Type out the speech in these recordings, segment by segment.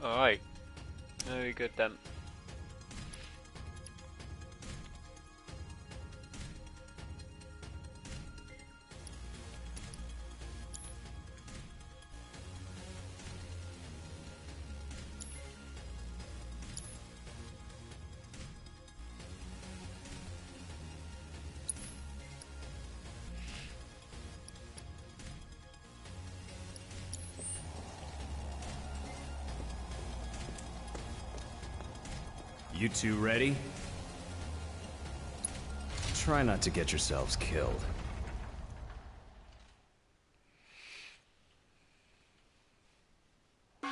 Alright. Very good then. You two ready? Try not to get yourselves killed. For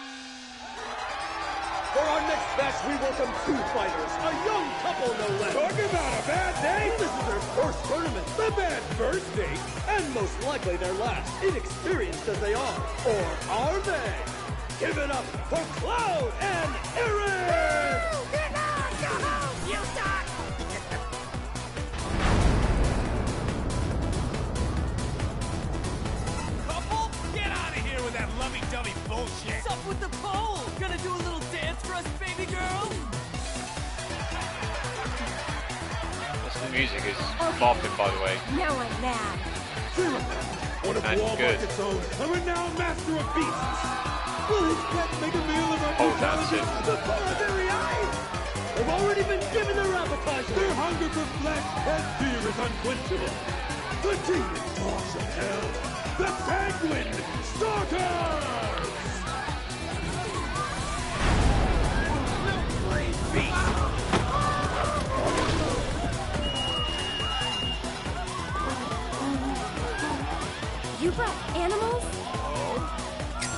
our next match, we welcome two fighters, a young couple no less. Talking about a bad day? This is their first tournament, The bad first date? and most likely their last, inexperienced as they are. Or are they? Give it up for Cloud and Aaron! Couple? Get out of here with that lovey-dovey bullshit! What's up with the pole? Gonna do a little dance for us, baby girl? The music is bopping, by the way. Now I'm mad. One of That's good. Walmart's own, a renowned master of beasts! Will his pet make a meal of our Oh, new that's challenges it. before our very eyes? They've already been given their appetizer. Their hunger for flesh and fear is unquenchable. The demon dogs of hell, the sanguine starters! You brought animals?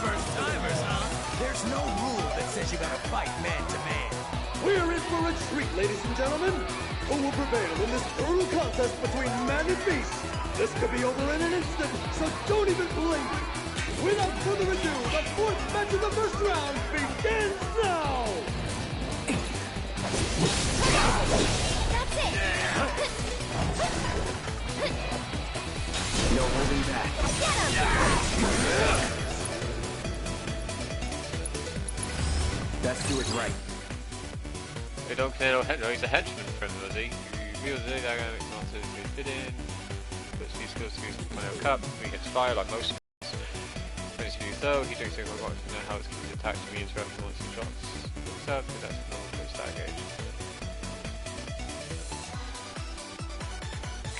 First timers, huh? There's no rule that says you gotta fight man to man. We're in for a treat, ladies and gentlemen. Who will prevail in this brutal contest between man and beast? This could be over in an instant, so don't even blink. Without further ado, the fourth match of the first round begins now. That's it! No holding back. Get him! Let's do it right. They don't care. No, he's a henchman from was he? He was a dynamic not to be fit in. But he skills to use the final cup. He hits fire like most. When he's used though, he drinks over watch to know how it's going to be attacked and interrupted once he shots. Looks up, but that's a normal stat gauge.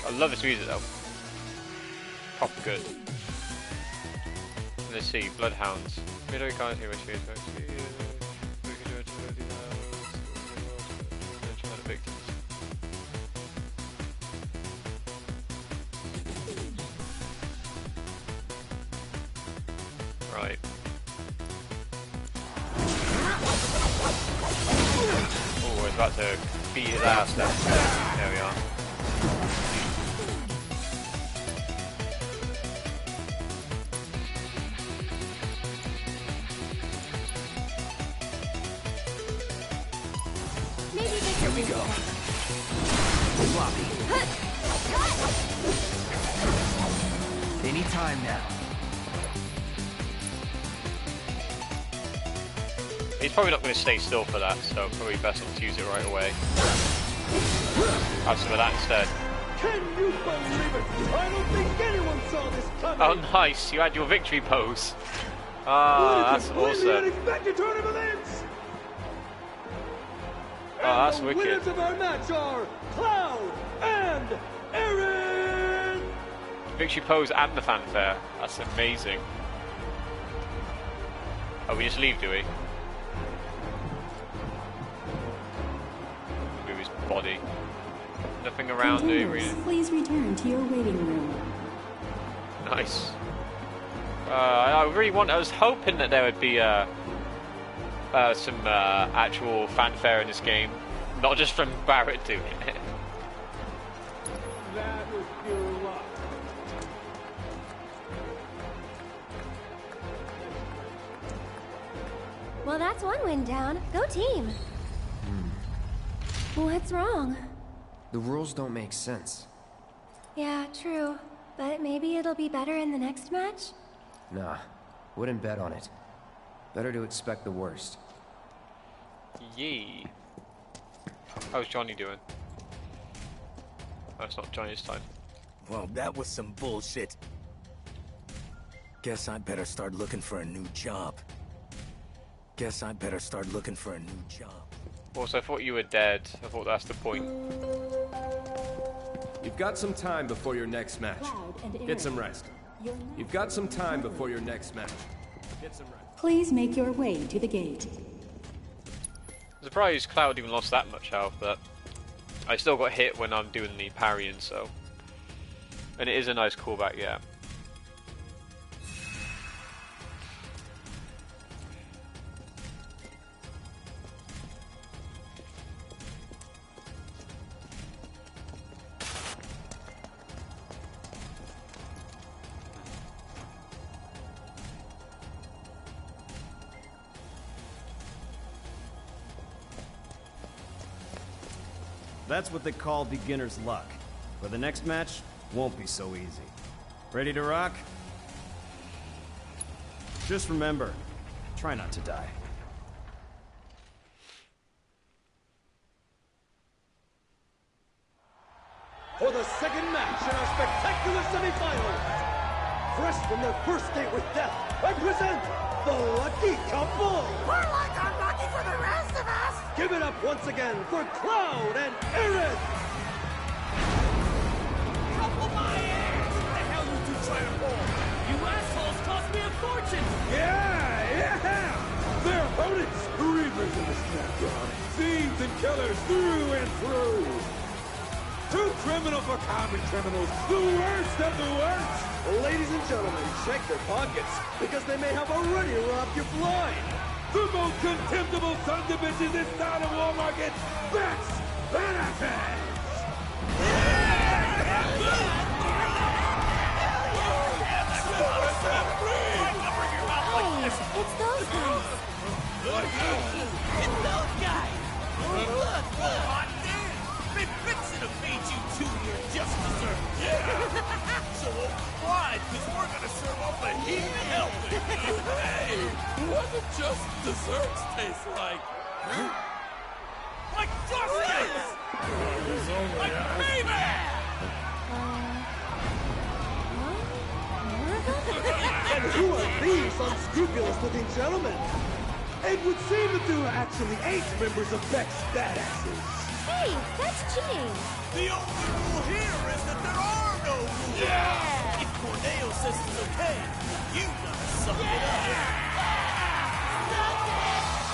I love this music though. Proper good. Let's see, Bloodhounds. Midway can't hear which is victims. Right. Oh, we're about to beat his ass now. There we are. Here we go. Floppy. Any time now. He's probably not going to stay still for that, so probably best not to use it right away. Have some of that instead. Can you believe it? I don't think anyone saw this coming. Oh, nice! You had your victory pose. Ah, that's awesome. Unexpected turn of events. Oh, that's the wicked. winners of our match are Cloud and Aaron. Victory pose and the fanfare. That's amazing. Oh, we just leave, do we? Move his body. Nothing around the arena. Please return to your waiting room. Nice. I was hoping that there would be some actual fanfare in this game, not just from Barrett doing it. That was pure luck. Well, that's one win down. Go team. What's wrong? The rules don't make sense. Yeah, true. But maybe it'll be better in the next match? Nah, wouldn't bet on it. Better to expect the worst. Yee. How's Johnny doing? That's not Johnny's time. Well, that was some bullshit. Guess I better start looking for a new job. Also, I thought you were dead. I thought that's the point. You've got some time before your next match. Get some rest. You've got some time before your next match. Get some rest. Please make your way to the gate. I'm surprised Cloud even lost that much health, but I still got hit when I'm doing the parrying, so. And it is a nice callback, yeah. That's what they call beginner's luck. But the next match won't be so easy. Ready to rock? Just remember, try not to die. For the second match in our spectacular semifinals, fresh from their first date with death, I present the Lucky Couple! We're like unlucky for the rest of us! Give it up once again for Cloud and Aaron! Couple my ass! What the hell you two trying to pull? You assholes cost me a fortune! Yeah! Their opponents, reavers in the snapdown, thieves and killers through and through. Too criminal for common criminals, the worst of the worst. Ladies and gentlemen, check their pockets, because they may have already robbed you blind. The most contemptible sons of bitches this side of Wall Market, Bats Benefits! Hey, it's those guys. It's those guys! Look! Hot damn! Been fixing to feed you two your just desserts! Yeah! So open wide, because we're gonna serve up a heap of helping! Hey! What do just desserts taste like? Like justice! Like payback! And who are these unscrupulous-looking gentlemen? It would seem that there are actually 8 members of Beck's Badasses. Hey, that's cheating. The only rule here is that there are no rules! Yeah! If Corneo says it's okay, you gotta suck it up!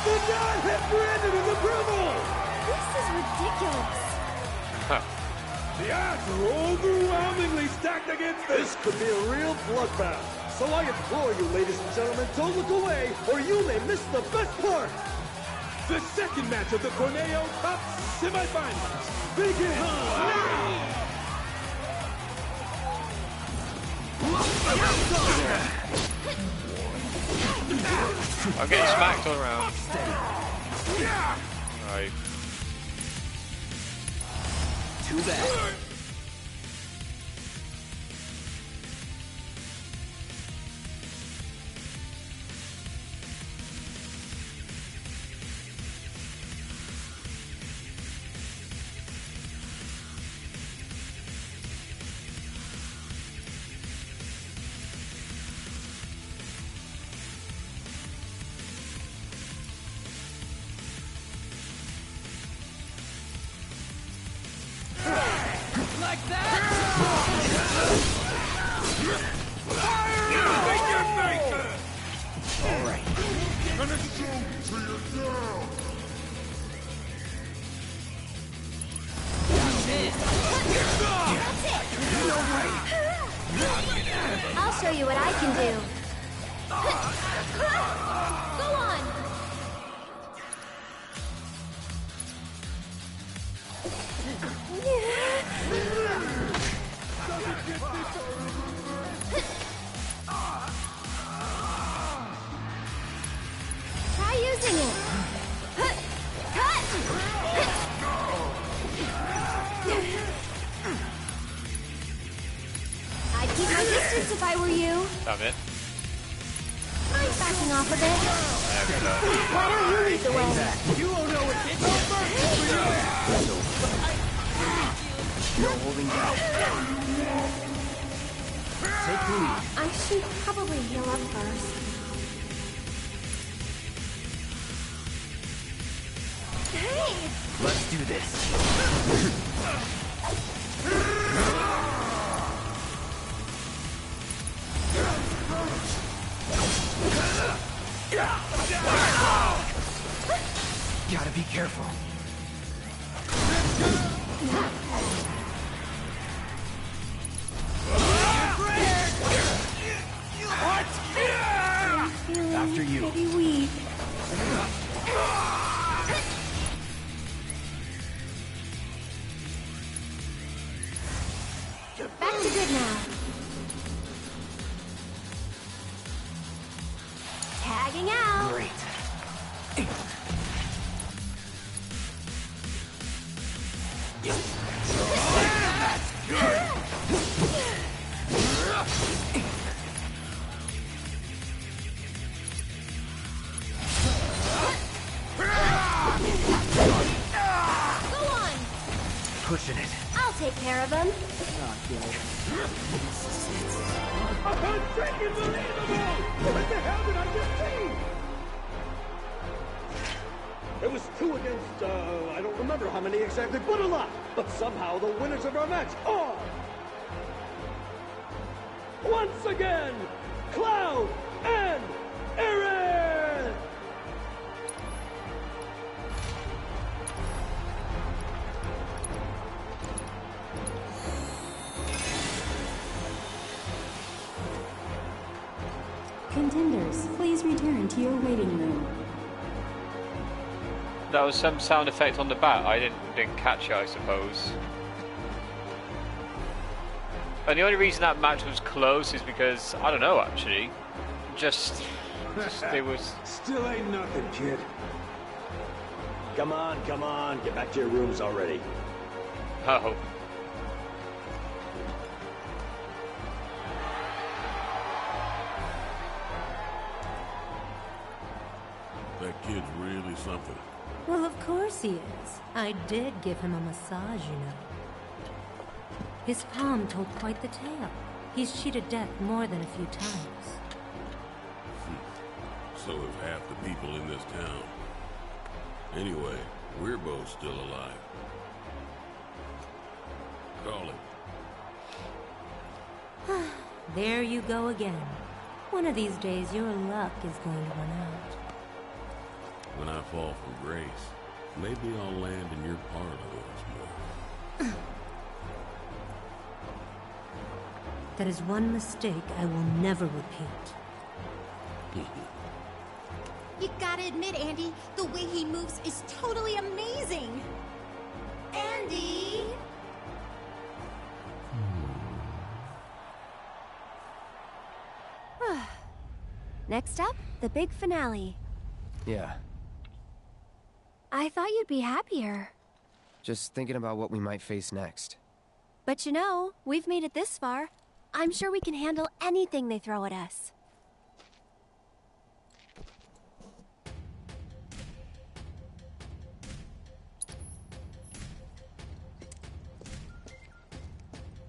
The nod has granted his approval! This is ridiculous. The odds are overwhelmingly stacked against This could be a real bloodbath. So I implore you, ladies and gentlemen, don't look away, or you may miss the best part! The second match of the Corneo Cup semifinals begins now! I'm getting smacked all around. Right. Too bad. Like that? All right. I'll show you what I can do. Go on. Try using it. Cut! I'd keep my distance if I were you. Damn it. I'm backing off a bit? Why don't you lead the way? You won't know what hit you. No holding back. Take the lead. I should probably heal up first. Hey! Let's do this. Gotta be careful. After you. Pretty weak. Back to good now. Tagging out. Great. Go on. Pushing it. I'll take care of him. Unbelievable! What the hell did I just see? It was 2 against, I don't remember how many exactly, but a lot. But somehow the winners of our match are... once again, Cloud and Aaron! Contenders, please return to your waiting room. That was some sound effect on the bat. I didn't catch it, I suppose. And the only reason that match was close is because I don't know, actually. Just it was. Still ain't nothing, kid. Come on, get back to your rooms already. Oh. That kid's really something. Well, of course he is. I did give him a massage, you know. His palm told quite the tale. He's cheated death more than a few times. So have half the people in this town. Anyway, we're both still alive. Call it. There you go again. One of these days, your luck is going to run out. When I fall from grace, maybe I'll land in your part of once more. That is one mistake I will never repeat. You gotta admit, Andy, the way he moves is totally amazing! Andy! Next up, the big finale. Yeah, I thought you'd be happier. just thinking about what we might face next. But you know, we've made it this far. I'm sure we can handle anything they throw at us.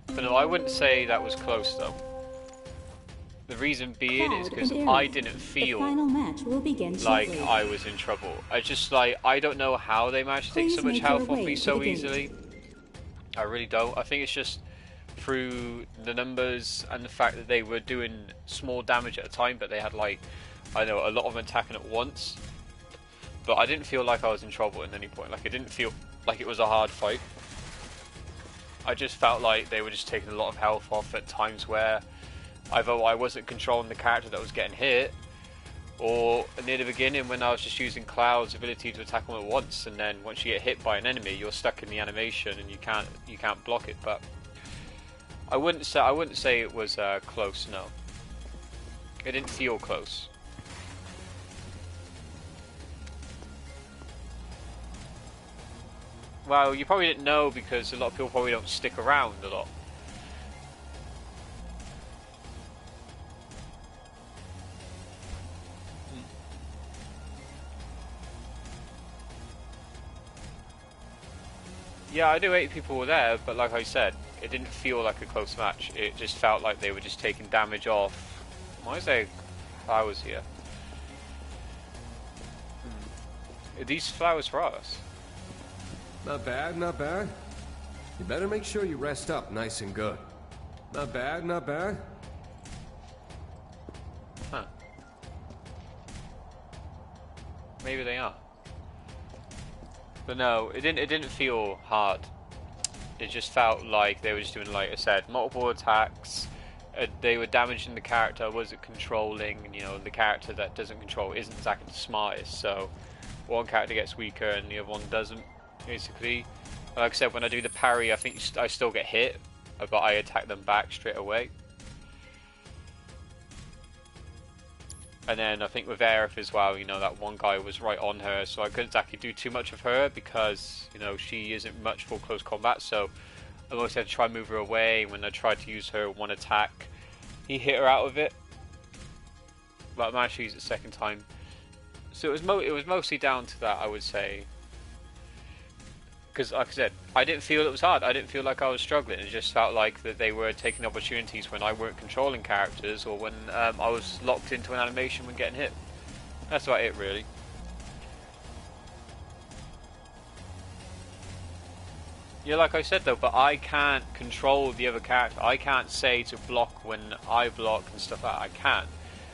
But no, I wouldn't say that was close though. The reason being is because I didn't feel like I was in trouble. I just I don't know how they managed to take so much health off me so easily. I really don't. I think it's just through the numbers and the fact that they were doing small damage at a time, but they had I know a lot of them attacking at once. But I didn't feel like I was in trouble at any point. Like it didn't feel like it was a hard fight. I just felt like they were just taking a lot of health off at times where either I wasn't controlling the character that was getting hit, or near the beginning when I was just using Cloud's ability to attack them at once, and then once you get hit by an enemy, you're stuck in the animation and you can't block it. But I wouldn't say it was close. No, it didn't feel close. Well, you probably didn't know because a lot of people probably don't stick around a lot. Yeah, I knew 8 people were there, but like I said, it didn't feel like a close match. It just felt like they were just taking damage off. Why is there flowers here? Are these flowers for us? Not bad, not bad. You better make sure you rest up nice and good. Not bad, not bad. Huh. Maybe they are. But no, it didn't feel hard. It just felt like they were just doing, like I said, multiple attacks. They were damaging the character I wasn't controlling. You know, the character that doesn't control isn't exactly the smartest. So one character gets weaker and the other one doesn't, basically. Like I said, when I do the parry, I think I still get hit, but I attack them back straight away. And then I think with Aerith as well, you know, that one guy was right on her, so I couldn't exactly do too much of her because, you know, she isn't much for close combat, so I always had to try and move her away. When I tried to use her one attack, he hit her out of it. But I managed to use it the second time. So it was mostly down to that, I would say. Because, like I said, I didn't feel it was hard. I didn't feel like I was struggling. It just felt like that they were taking opportunities when I weren't controlling characters, or when I was locked into an animation when getting hit. That's about it, really. Yeah, like I said though, but I can't control the other character. I can't say to block when I block and stuff like that. I can't.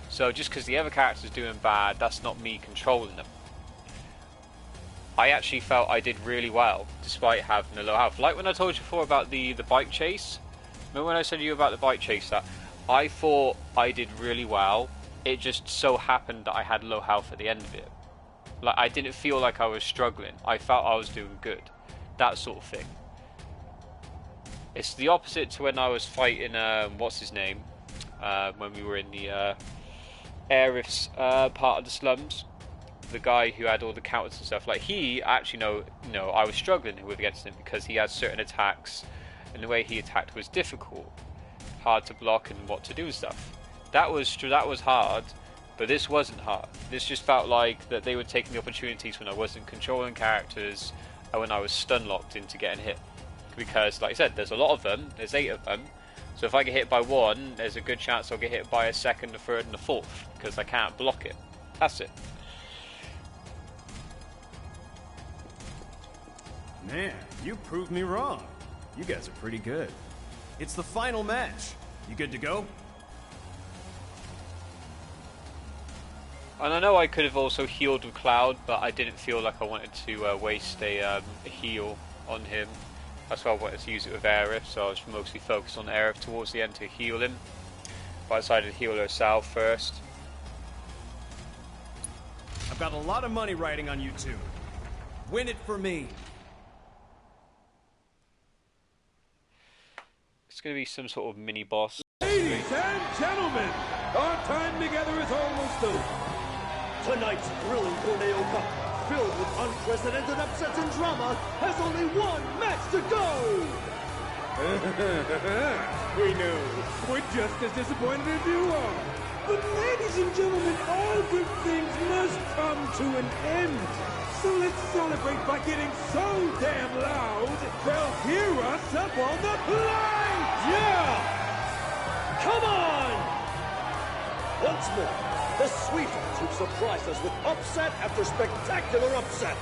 So just because the other character's doing bad, that's not me controlling them. I actually felt I did really well, despite having a low health. Like when I told you before about the bike chase. Remember when I said to you about the bike chase? That I thought I did really well. It just so happened that I had low health at the end of it. Like, I didn't feel like I was struggling. I felt I was doing good. That sort of thing. It's the opposite to when I was fighting, what's his name? When we were in the Aerith's part of the slums. The guy who had all the counters and stuff, like he actually know I was struggling with against him because he had certain attacks and the way he attacked was difficult, hard to block and what to do and stuff. That was hard, but this wasn't hard. This just felt like that they were taking the opportunities when I wasn't controlling characters and when I was stun locked into getting hit. Because like I said, there's a lot of them, there's 8 of them, so if I get hit by one, there's a good chance I'll get hit by a second, a third and a fourth because I can't block it. That's it. Man, you proved me wrong. You guys are pretty good. It's the final match. You good to go? And I know I could have also healed with Cloud, but I didn't feel like I wanted to waste a heal on him. That's why I wanted to use it with Aerith, so I was mostly focused on Aerith towards the end to heal him. But I decided to heal herself first. I've got a lot of money riding on you two. Win it for me. It's going to be some sort of mini boss. Ladies and gentlemen, our time together is almost over. Tonight's thrilling Tornado Cup, filled with unprecedented upsets and drama, has only one match to go! We know. We're just as disappointed as you are. But ladies and gentlemen, all good things must come to an end. So let's celebrate by getting so damn loud, they'll hear us up on the plane! Yeah! Come on! Once more, the sweethearts who surprised us with upset after spectacular upset.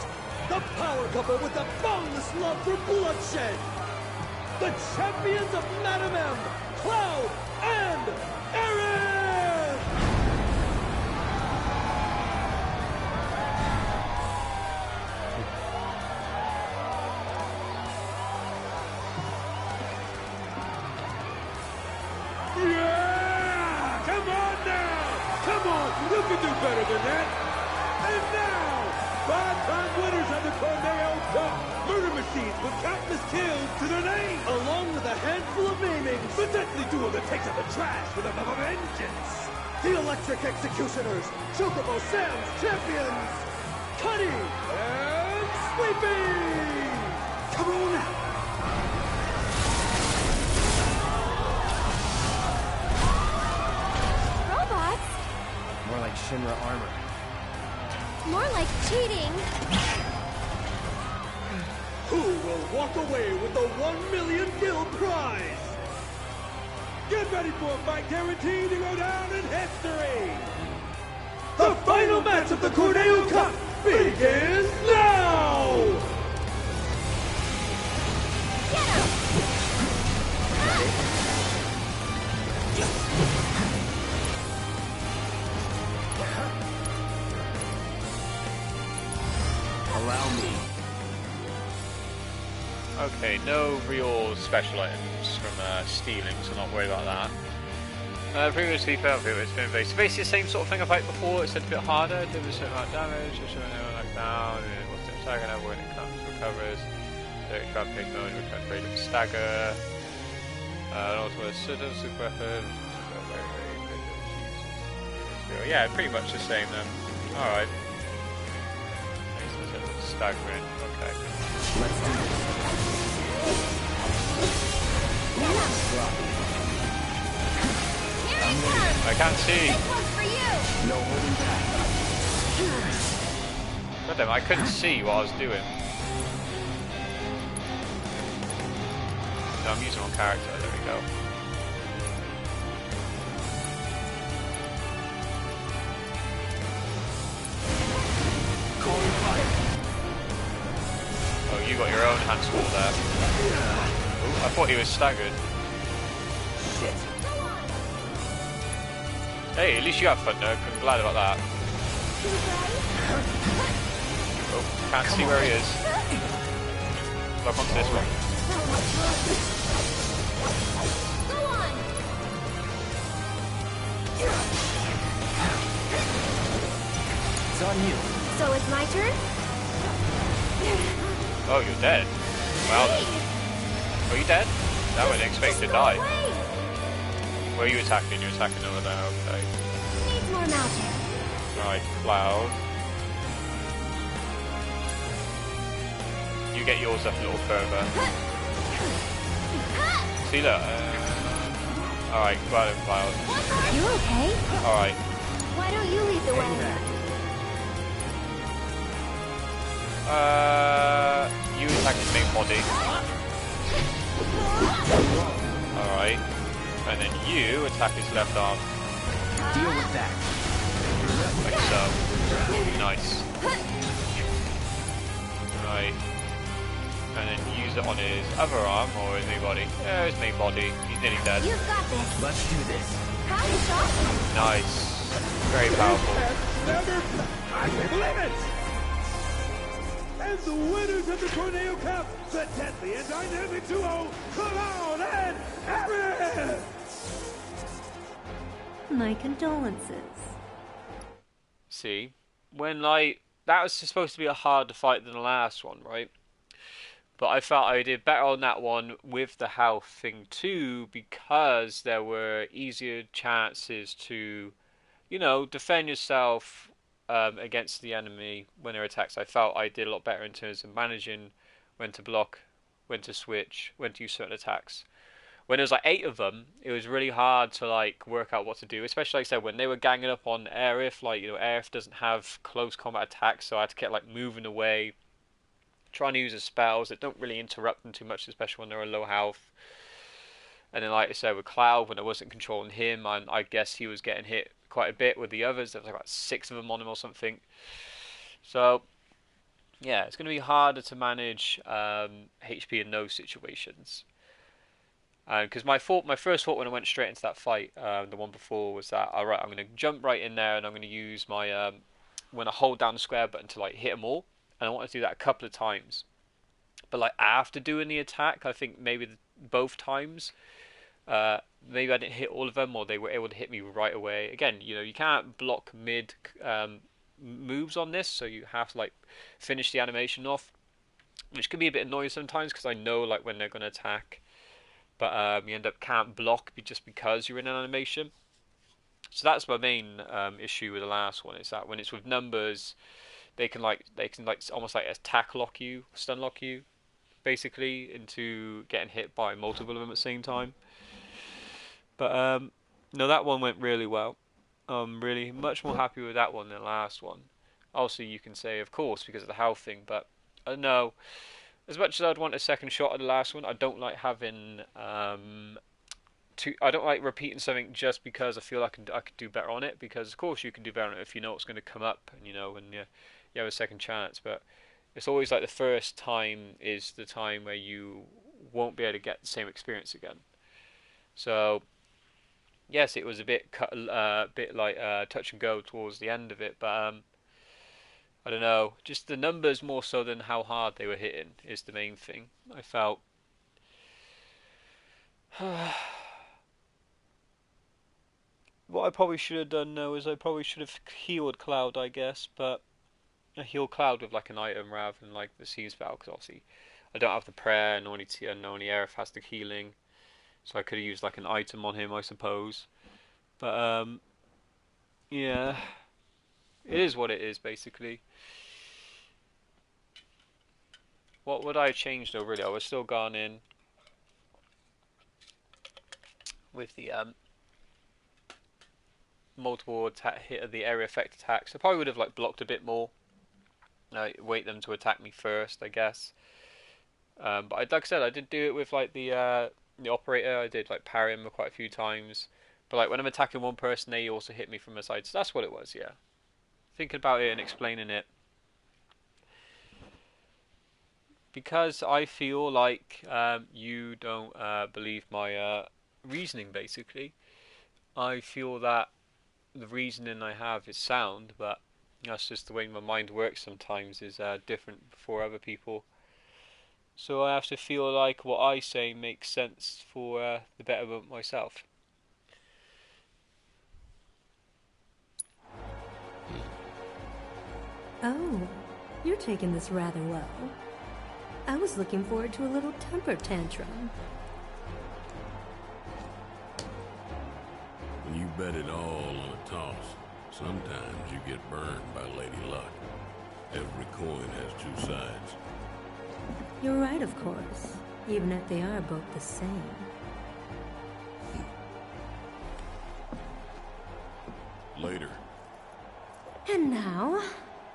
The power couple with the boundless love for bloodshed. The champions of Madam M, Cloud, and Aerith! Yeah! Come on now! Come on! You can do better than that! And now, 5-time winners of the Tornado Cup! Murder machines with countless kills to their name! Along with a handful of maimings! The deadly duo that takes out the trash with a vengeance! The Electric Executioners! Chocobo Sam's champions! Cuddy! And Sleepy! Come on now! Robots? More like Shinra armor. More like cheating. Who will walk away with the 1 million guild prize. Get ready for a fight guaranteed to go down in history. The final match of the Corneo Cup begins now! Allow me. Okay, no real special items from stealing, so not worried about that. Previously felt it's been basically the same sort of thing I've played before. It's a bit harder, did a certain amount of damage, a certain amount of knockdown, and what's the stagger when it comes recovers. Direct rampage mode, return rate of stagger. And also a certain super weapon. Yeah, pretty much the same then. Alright. Staggering, okay. Let's do this. I can't see. No holding back. God damn, I couldn't see what I was doing. No, I'm using one character, there we go. Calling fire. Oh, you got your own hand school there. Ooh, I thought he was staggered. Shit. Hey, at least you have fun, Dirk. I'm glad about that. Oh, can't see where he is. Look onto this one. It's on you. So it's my turn? Oh, you're dead. Well then. Oh, you dead? That would expect to die. Where are you attacking? You're attacking over there, okay. Needs more magic. Right, Cloud. You get yours up a little further. See, look. Alright, go out in Cloud. You okay? Alright. Why don't you lead the way? You attack his main body. Alright. And then you attack his left arm. Deal with that. Like so. Nice. Right. And then use it on his other arm or his main body. Yeah, his main body. He's nearly dead. You've got this. Let's do this. How's the shot? Nice. Very powerful. Never, I can believe it. And the winners of the Tornado Cup, the deadly and dynamic duo, Cloud and Aaron! My condolences. See, when like that was supposed to be a harder fight than the last one, right? But I felt I did better on that one with the health thing too, because there were easier chances to, you know, defend yourself against the enemy when their attacks. I felt I did a lot better in terms of managing when to block, when to switch, when to use certain attacks. When there was like 8 of them, it was really hard to like work out what to do. Especially like I said, when they were ganging up on Aerith, like, you know, Aerith doesn't have close combat attacks, so I had to get like moving away, trying to use the spells that don't really interrupt them too much, especially when they're low health. And then like I said with Cloud, when I wasn't controlling him, I guess he was getting hit quite a bit with the others. There was like about 6 of them on him or something. So yeah, it's going to be harder to manage HP in those situations. Because my first thought when I went straight into that fight, the one before, was that alright, I'm going to jump right in there and I'm going to use my when I hold down the square button to like hit them all, and I want to do that a couple of times. But like after doing the attack, I think maybe both times, maybe I didn't hit all of them, or they were able to hit me right away. Again, you know, you can't block mid moves on this, so you have to like finish the animation off, which can be a bit annoying sometimes because I know like when they're going to attack. But you end up can't block just because you're in an animation. So that's my main issue with the last one, is that when it's with numbers, they can almost like attack lock you, stun lock you, basically into getting hit by multiple of them at the same time. But no, that one went really well. I'm really much more happy with that one than the last one. Also, you can say, of course, because of the health thing, but I don't know. as much as I'd want a second shot at the last one, I don't like having I don't like repeating something just because I feel I could do better on it. Because of course you can do better on it if you know what's going to come up, and you have a second chance. But it's always like the first time is the time where you won't be able to get the same experience again. So yes, it was a bit touch and go towards the end of it, but I don't know. Just the numbers more so than how hard they were hitting is the main thing. I felt. What I probably should have done though is I probably should have healed Cloud, I guess, but I heal Cloud with like an item rather than like the Sea spell, because obviously I don't have the prayer and only Aerith has the healing, so I could have used like an item on him, I suppose. But yeah, it is what it is basically. What would I have changed though? Really, I would still gone in with the multiple hit of the area effect attacks. I probably would have like blocked a bit more. Wait them to attack me first, I guess. But like I said, I did do it with like the operator. I did like parry him quite a few times. But like when I'm attacking one person, they also hit me from the side. So that's what it was. Yeah. Thinking about it and explaining it, because I feel like you don't believe my reasoning. Basically, I feel that the reasoning I have is sound, but that's just the way my mind works sometimes, is different for other people. So I have to feel like what I say makes sense for the betterment of myself. Oh, you're taking this rather well. I was looking forward to a little temper tantrum. When you bet it all on a toss, sometimes you get burned by Lady Luck. Every coin has two sides. You're right, of course, even if they are both the same. Later. And now,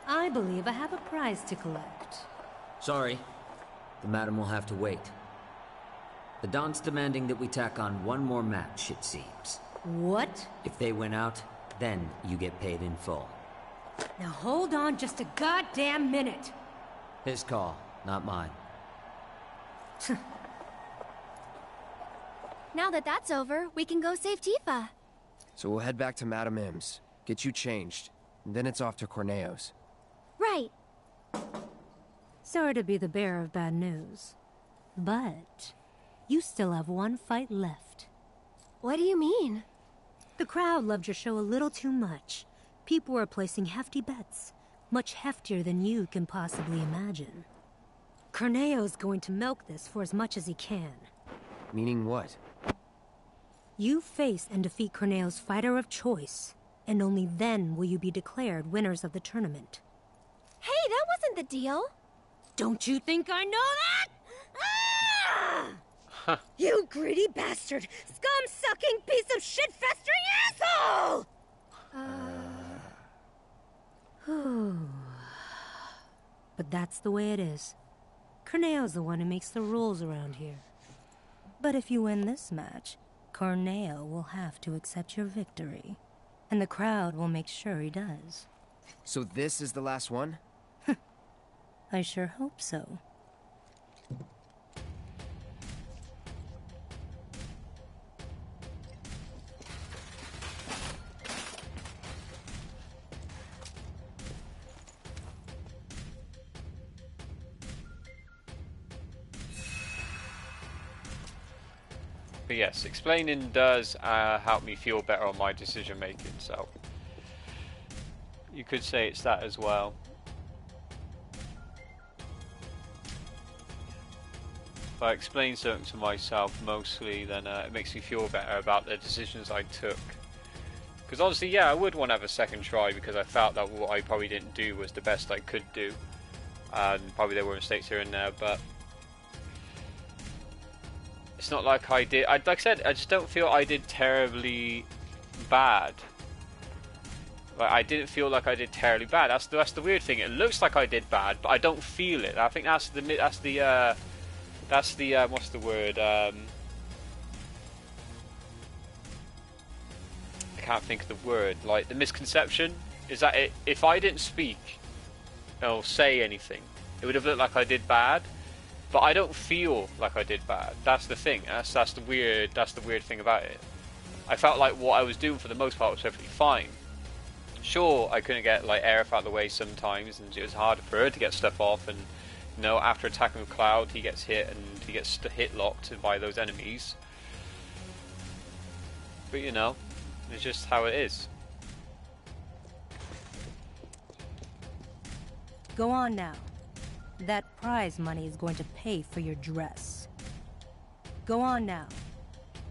I believe I have a prize to collect. Sorry. The madam will have to wait. The Don's demanding that we tack on one more match, it seems. What? If they win out, then you get paid in full. Now hold on just a goddamn minute. His call, not mine. Now that that's over, we can go save Tifa. So we'll head back to Madame M's, get you changed, and then it's off to Corneo's. Right. Sorry to be the bearer of bad news, but you still have one fight left. What do you mean? The crowd loved your show a little too much. People were placing hefty bets, much heftier than you can possibly imagine. Corneo's going to milk this for as much as he can. Meaning what? You face and defeat Corneo's fighter of choice, and only then will you be declared winners of the tournament. Hey, that wasn't the deal. Don't you think I know that? Ah! You greedy bastard! Scum-sucking piece of shit-festering asshole! But that's the way it is. Corneo's the one who makes the rules around here. But if you win this match, Corneo will have to accept your victory. And the crowd will make sure he does. So this is the last one? I sure hope so. But yes, explaining does help me feel better on my decision making, so you could say it's that as well. If I explain something to myself mostly, then it makes me feel better about the decisions I took. Because honestly, yeah, I would want to have a second try, because I felt that what I probably didn't do was the best I could do. And probably there were mistakes here and there, but it's not like I did. Like I said, I just don't feel I did terribly bad. Like, I didn't feel like I did terribly bad. That's the weird thing. It looks like I did bad, but I don't feel it. I think that's the what's the word? I can't think of the word. Like, the misconception is that if I didn't speak or say anything, it would have looked like I did bad. But I don't feel like I did bad. That's the thing. That's the weird thing about it. I felt like what I was doing for the most part was perfectly fine. Sure, I couldn't get like Aerith out of the way sometimes, and it was harder for her to get stuff off. And you know, after attacking with Cloud, he gets hit and he gets hit locked by those enemies. But you know, it's just how it is. Go on now. That prize money is going to pay for your dress. Go on now.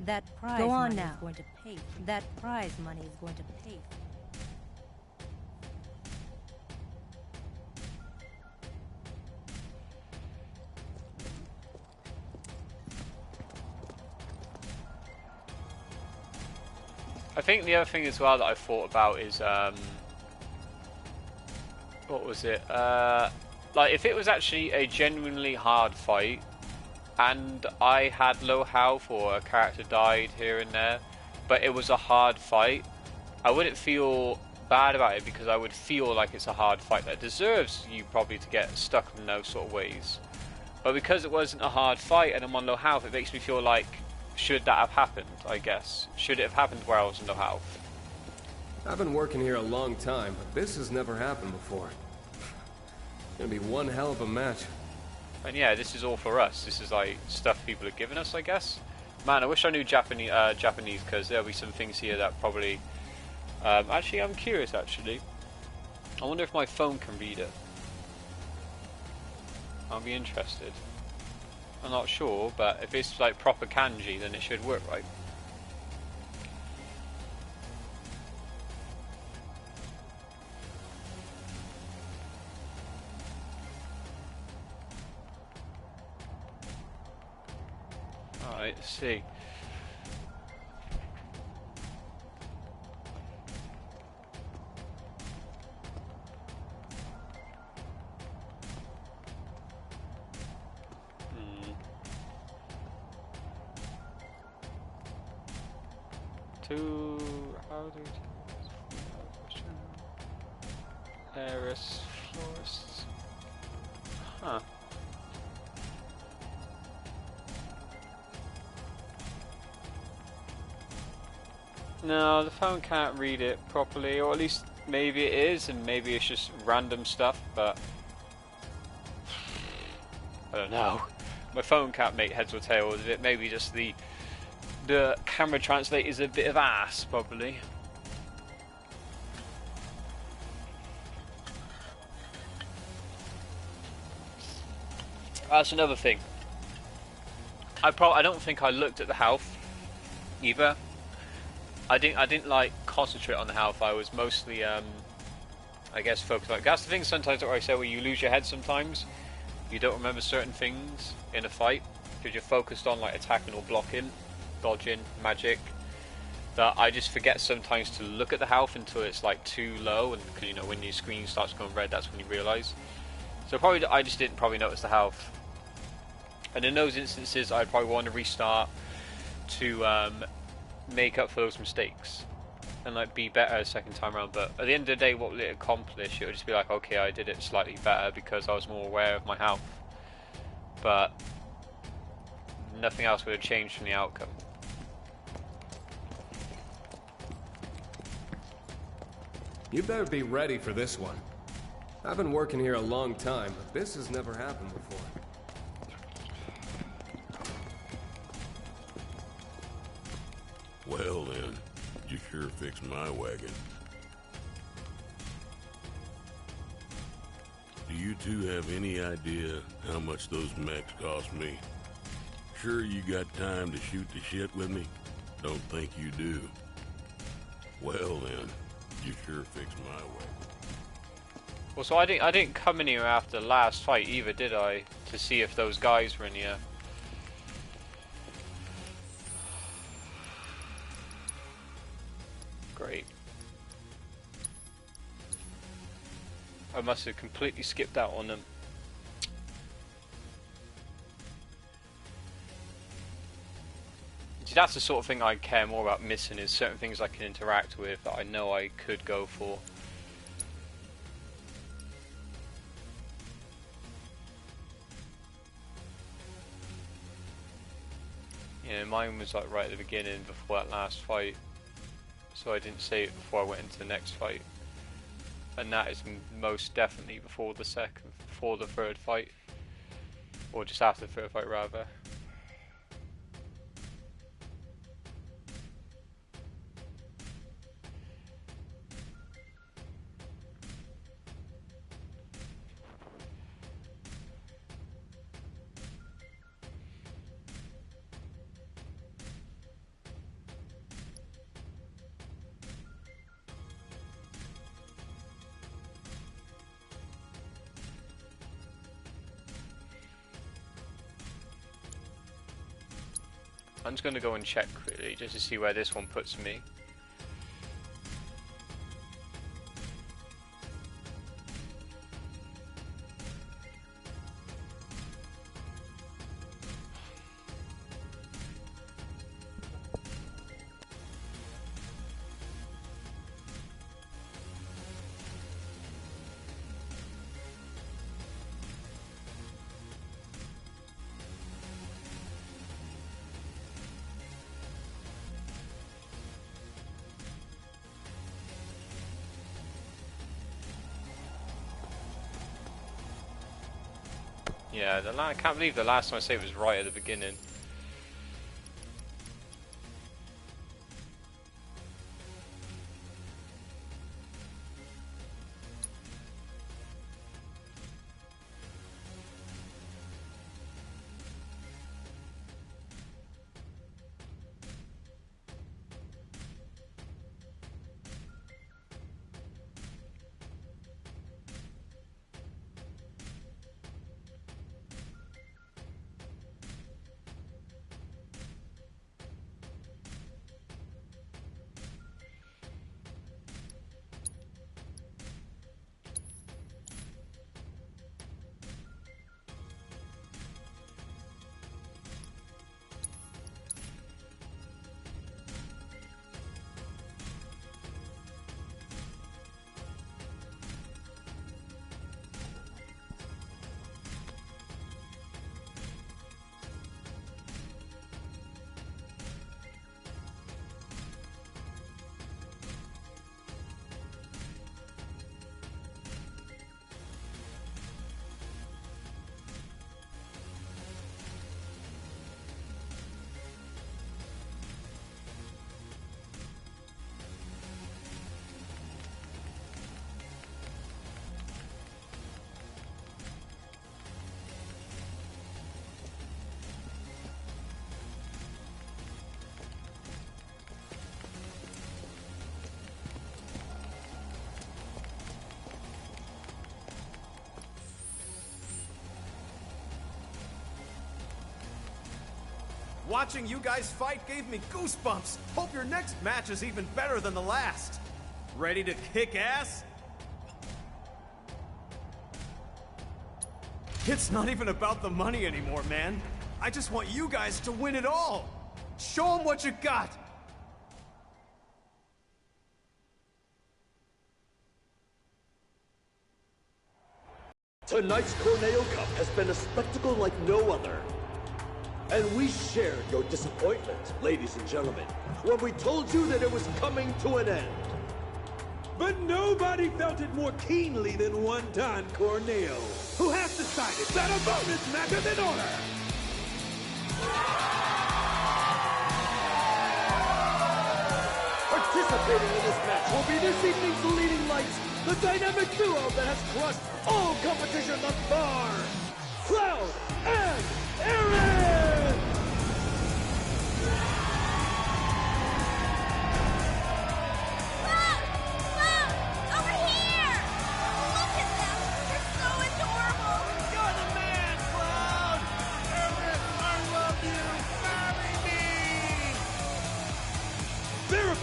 That prize money is going to pay. That prize money is going to pay. I think the other thing as well that I thought about is what was it? Like, if it was actually a genuinely hard fight and I had low health or a character died here and there, but it was a hard fight, I wouldn't feel bad about it because I would feel like it's a hard fight that deserves you probably to get stuck in those sort of ways. But because it wasn't a hard fight and I'm on low health, it makes me feel like, should that have happened, I guess? Should it have happened where I was in low health? I've been working here a long time, but this has never happened before. It's gonna be one hell of a match. And yeah, this is all for us. This is like stuff people are giving us, I guess. Man, I wish I knew Japanese, because there'll be some things here that probably... actually, I'm curious, actually. I wonder if my phone can read it. I'll be interested. I'm not sure, but if it's like proper kanji, then it should work, right? Alright, let's see. How do we Eris florists? Huh. No, the phone can't read it properly, or at least maybe it is, and maybe it's just random stuff, but I don't know. My phone can't make heads or tails of it. Maybe just the camera translate is a bit of ass, probably. That's another thing. I don't think I looked at the health either. I didn't like concentrate on the health. I was mostly I guess focused. Like, that's the thing sometimes that I say, where you lose your head sometimes. You don't remember certain things in a fight because you're focused on like attacking or blocking, dodging, magic. That I just forget sometimes to look at the health until it's like too low, and because you know when your screen starts going red, that's when you realise. So probably I just didn't probably notice the health. And in those instances, I'd probably want to restart to make up for those mistakes and like be better the second time around. But at the end of the day, what will it accomplish? It would just be like, okay, I did it slightly better because I was more aware of my health, but nothing else would have changed from the outcome. You better be ready for this one. I've been working here a long time, but this has never happened before. Well then, you sure fixed my wagon. Do you two have any idea how much those mechs cost me? Sure you got time to shoot the shit with me? Don't think you do. Well then, you sure fixed my wagon. Well, so I didn't come in here after the last fight either, did I? To see if those guys were in here. Great. I must have completely skipped out on them. See, that's the sort of thing I care more about missing, is certain things I can interact with that I know I could go for. Yeah, mine was like right at the beginning before that last fight, so I didn't see it before I went into the next fight. And that is most definitely before the third fight, or just after the third fight rather. I'm just going to go and check quickly just to see where this one puts me. Yeah, I can't believe the last time I saved was right at the beginning. Watching you guys fight gave me goosebumps. Hope your next match is even better than the last. Ready to kick ass? It's not even about the money anymore, man. I just want you guys to win it all. Show them what you got. Tonight's Corneo Cup has been a spectacle like no other. And we shared your disappointment, ladies and gentlemen, when we told you that it was coming to an end. But nobody felt it more keenly than one Don Corneo, who has decided that a bonus match is in order. Participating in this match will be this evening's leading lights, the dynamic duo that has crushed all competition thus far, Cloud and Aaron!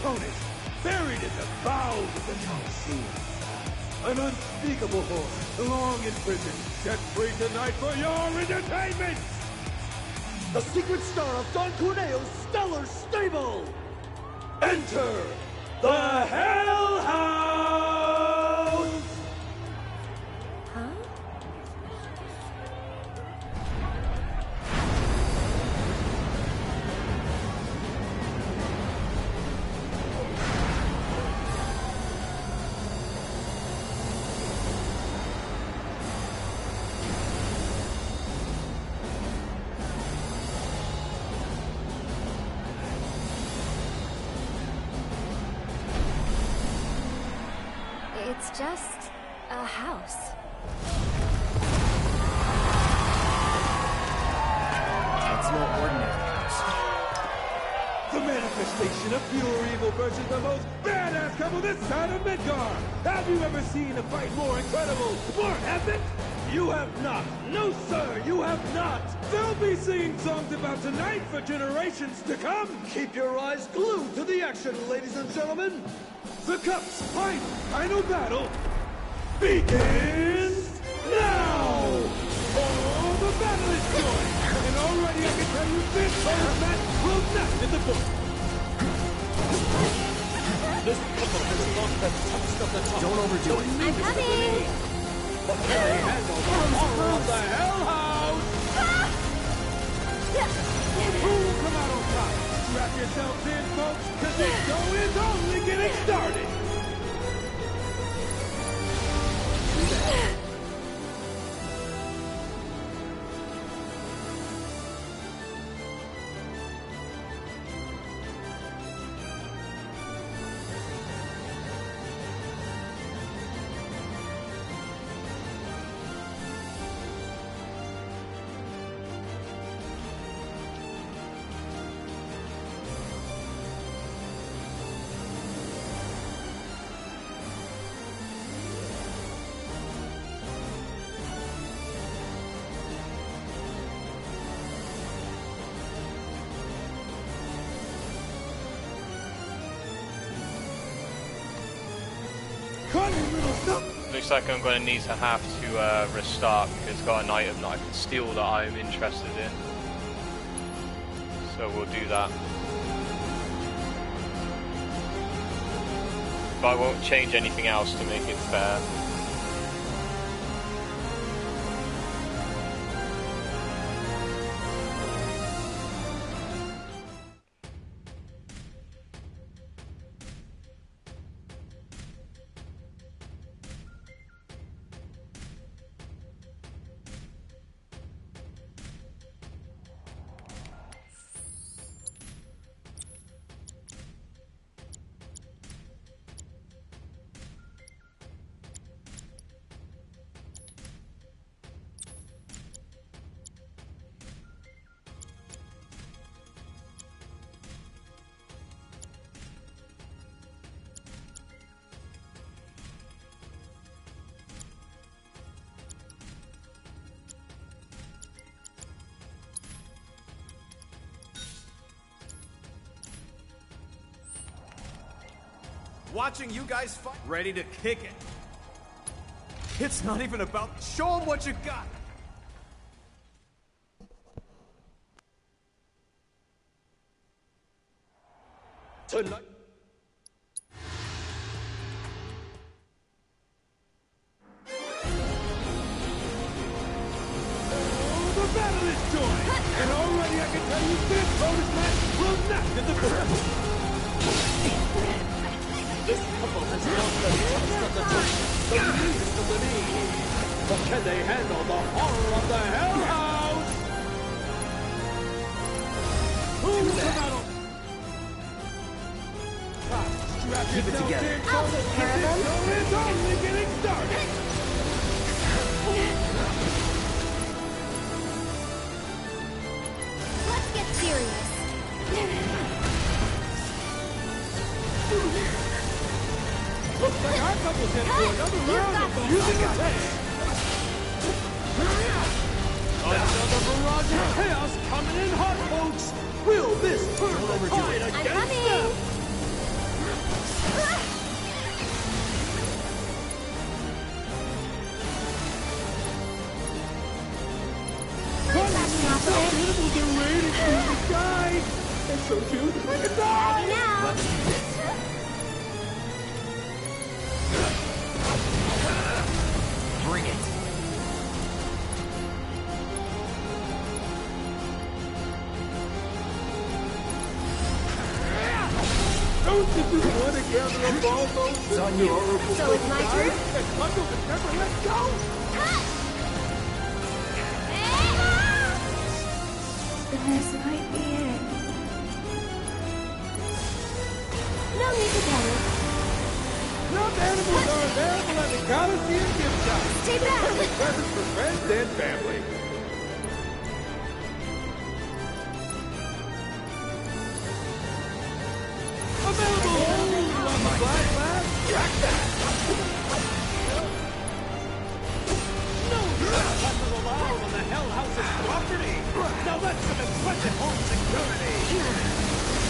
Opponents buried in the bowels of the Coliseum. An unspeakable horror, long in prison, set free tonight for your entertainment! The secret star of Don Corneo's stellar stable! Enter the Hell House! Huh? It's just a house. It's no ordinary house. The manifestation of pure evil versus the most badass couple this side of Midgar! Have you ever seen a fight more incredible, more epic? You have not! No, sir, you have not! They'll be singing songs about tonight for generations to come! Keep your eyes glued to the action, ladies and gentlemen! The Cup's final battle begins now! Oh, the battle is joined! And already I can tell you this first match will not hit the book! This couple has lost the touch of the top. Don't overdo it. I'm coming! But can they handle the horror of the Hell House? Who will come out on top? Strap yourselves in, folks, because this show is only getting started! Looks like I'm going to need to have to restart because it's got an item that I can steal that I'm interested in. So we'll do that. But I won't change anything else to make it fair. Watching you guys fight, ready to kick it. It's not even about show them what you got. Tonight. The battle is joined! And already I can tell you this bonus match will not hit the book! This couple has lost the touch of the top, the least of the need. But can they handle the horror of the Hell House? Who will come out on top? Strap Keep it yourself together. in, folks, 'cause this show is only getting started! Let's get serious. Looks like our couple's in for another round of music and dance. Another barrage of chaos coming in hot, folks! Will this turn the tide I'm against coming! them? so cute. I can die! Now. Let's do this. Bring it. Don't you just want to gather up all those It's on you. So it's my turn? and bundle the never let go? This might be it. No need to panic. Some animals are available at the Coliseum gift shop. Stay back. Perfect presents for friends and family. Available only on the Black Lab. Track that. No weapons allowed on the Hell House's property. Now that's some impressive home security.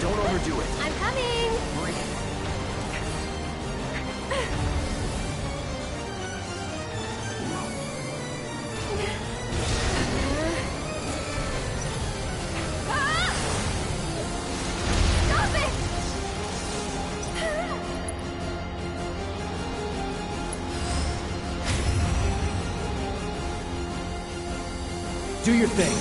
Don't overdo it. I'm coming. Bring it. Stop it! Do your thing.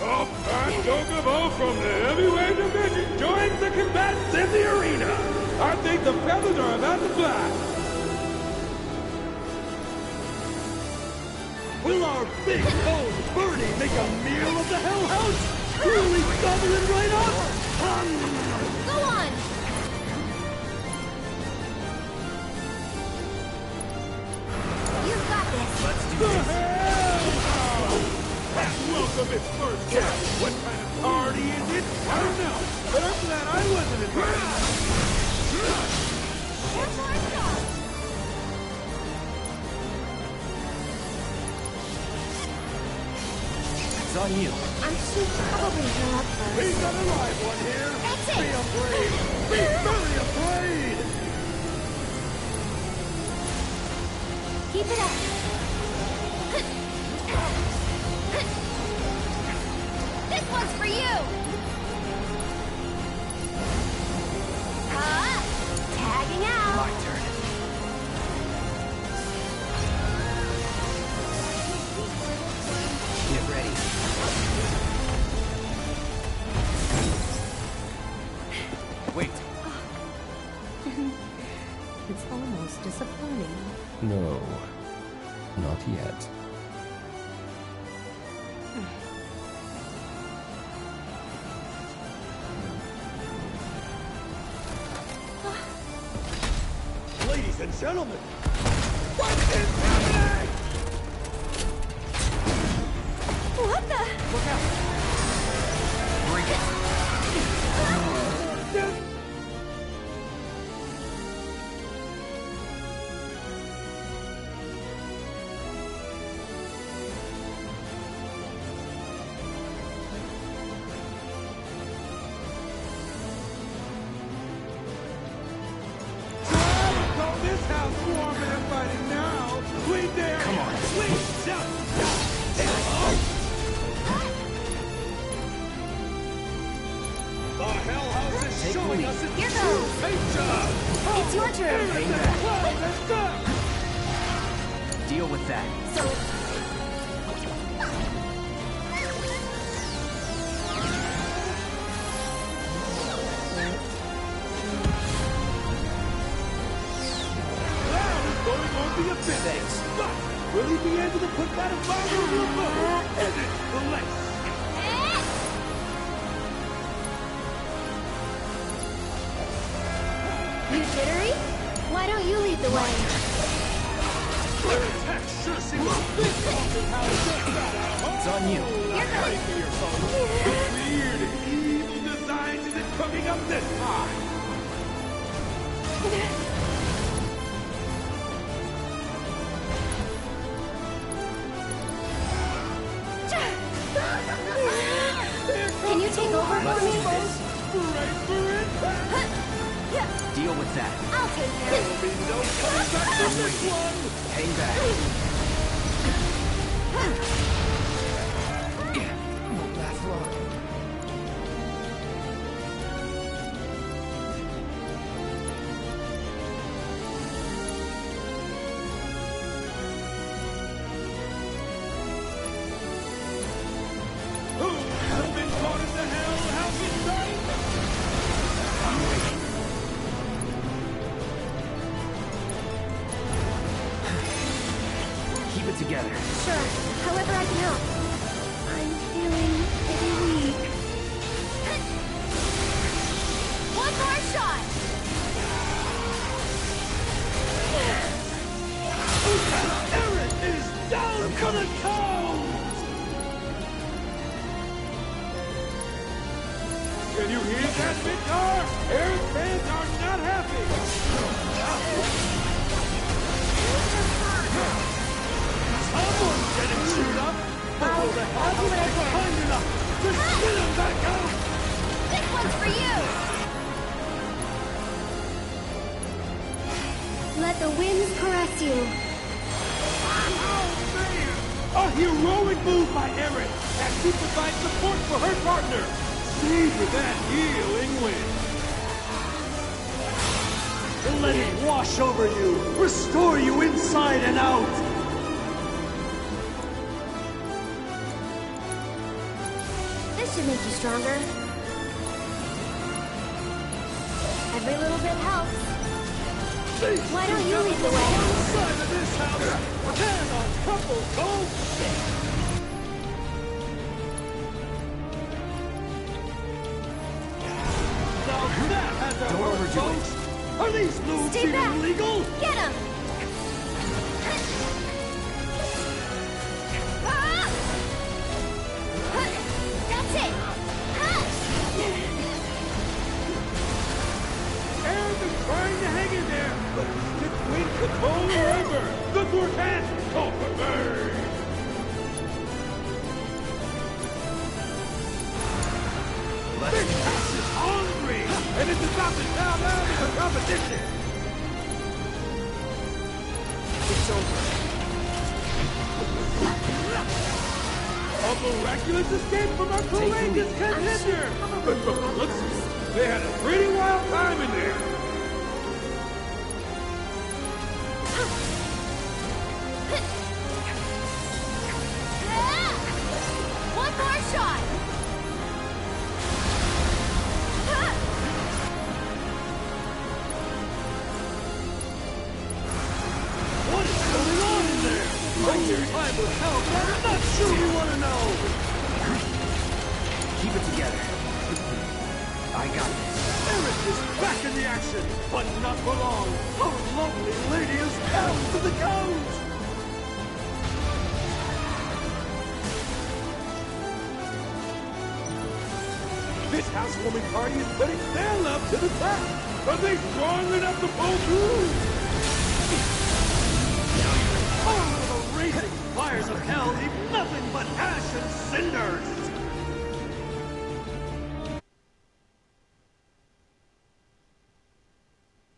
Up and Kokomo from the heavyweight division joins the combatants in the arena. I think the feathers are about to fly. Will our big old birdie make a meal of the Hell House? Really gobble it right up? Go on. You've got this. Let's do The this. Hell House! Welcome its first guest. What kind of party is it? I don't know. But after that, I wasn't invited. Here's our shot. It's on you. I'm sure probably heal up first. We got a live one here. That's Be it. afraid. Be very afraid. Keep it up. This one's for you. Tagging out. My turn. Get ready. Wait. It's almost disappointing. No, not yet. Ladies and gentlemen, what is happening? What the? Look out. Bring it. Call this house warm and fighting now. We dare. Come on. We just. The Hell House is Take showing lead. us its Here true goes. nature. It's your turn. Deal with that. So, Cloud is going on the abyss. Thanks. But will he be able to put that environmental bubble in its place? you jittery? Why don't you lead the way? Their attack sure seems this awesome how it just got out. It's on you. You're Pray good. for yourself. Weird and evil designs isn't coming up this high. Can you take over for Let's do me? this. Brace for impact! Deal with that. I'll take care of There'll be no coming back from this one! Hang back. Won't last long. Who has been caught in the hell house inside? I'm waiting. Keep it together. Sure, however I can help. I'm feeling pretty weak. One more shot! Eric is down to the toes! Can you hear that, Victor? Eric's fans are not happy. Someone's getting chewed up! But will the hell I'll do what I get can. behind enough to spin him back out? This one's for you! Let the winds caress you. A heroic move by Eric as she provides support for her partner. Savor that healing wind. Let it wash over you, restore you inside and out! This should make you stronger. Every little bit helps. Why don't you lead the way? Side of this house, hand on couple, Cole! Now that had to Don't hurt, overdo it. folks! Are these moves Stay even back. legal? Get him! Ah! That's it! Eric is trying to hang in there, but it's wind control over. The forecast call for bird. This house is hungry, and it's about to chow down to the competition. It's over. A miraculous escape from our courageous contender. But from the looks of it, they had a pretty wild time in there. One more shot! What is going on in there? Hold your time with hell, but I'm not sure we want to know! Keep it together. I got this. Eric is back in the action, but not for long. Our lovely lady is down to the count! This housewarming party is putting their love to the test. Are they strong enough to pull through? Oh, the raging fires of hell leave nothing